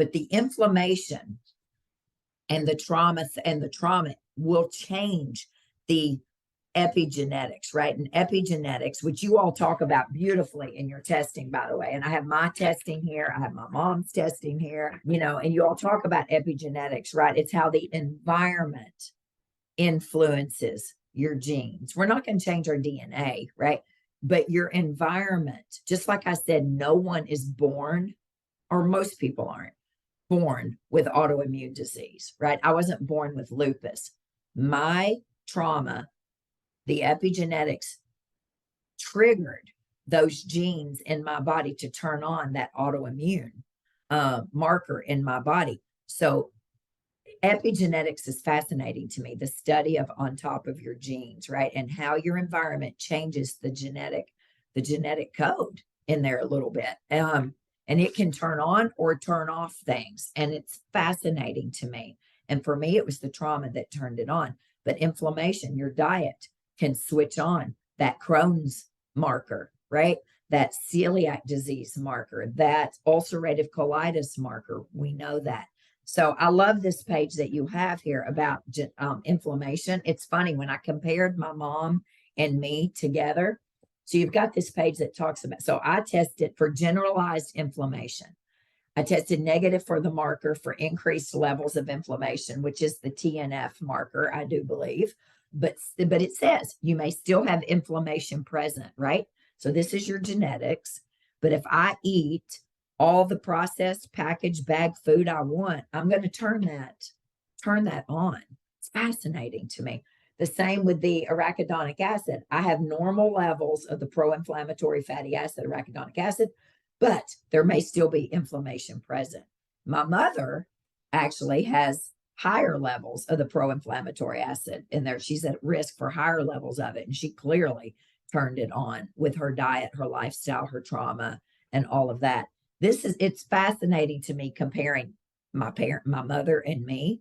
but the inflammation and the trauma will change the epigenetics, right? And epigenetics, which you all talk about beautifully in your testing, by the way. And I have my testing here, I have my mom's testing here, and you all talk about epigenetics, right? It's how the environment influences your genes. We're not going to change our DNA, right? But your environment, just like I said, no one is born, or most people aren't born with autoimmune disease, right? I wasn't born with lupus. My trauma, the epigenetics, triggered those genes in my body to turn on that autoimmune marker in my body. So epigenetics is fascinating to me, the study of on top of your genes, right? And how your environment changes the genetic code in there a little bit. And it can turn on or turn off things. And it's fascinating to me. And for me, it was the trauma that turned it on. But inflammation, your diet can switch on that Crohn's marker, right? That celiac disease marker, that ulcerative colitis marker. We know that. So I love this page that you have here about inflammation. It's funny, when I compared my mom and me together, so you've got this page that talks about, so I tested for generalized inflammation. I tested negative for the marker for increased levels of inflammation, which is the TNF marker, I do believe. But it says you may still have inflammation present, right? So this is your genetics. But if I eat all the processed packaged bag food I want, I'm going to turn that on. It's fascinating to me. The same with the arachidonic acid. I have normal levels of the pro-inflammatory fatty acid, arachidonic acid, but there may still be inflammation present. My mother actually has higher levels of the pro-inflammatory acid in there. She's at risk for higher levels of it. And she clearly turned it on with her diet, her lifestyle, her trauma, and all of that. It's fascinating to me comparing my mother and me,